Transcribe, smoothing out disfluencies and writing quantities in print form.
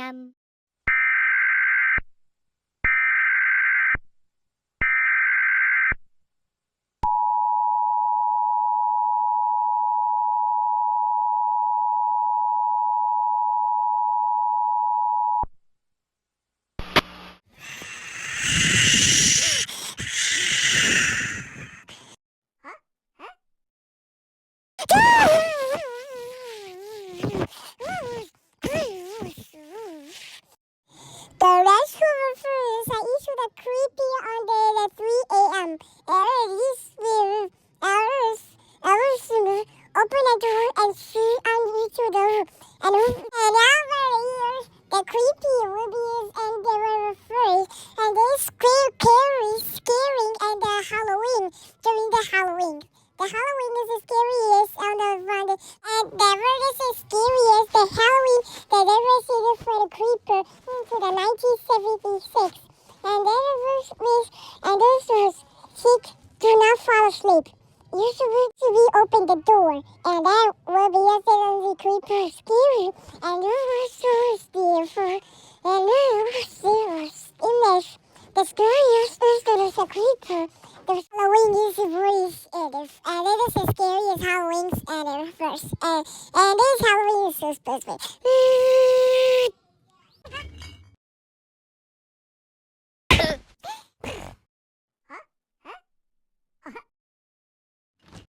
a.m. The restroom refers I issued a creepy under the 3 a.m. Hours open a door and see on each of them. And over the years, the creepy rubies and they were referred and they scaring and the Halloween during the Halloween. The Halloween is the scariest out of one. And never is as scary as the Halloween that ever seen for the creeper into the 1976. And then it was sit, do not fall asleep. You should be open the door, and that will be the creeper scary. And you were so scared and you were serious image. The scariest is that it's a creeper. The Halloween is voice and it is as scary as Halloween's and first. And this Halloween is so special.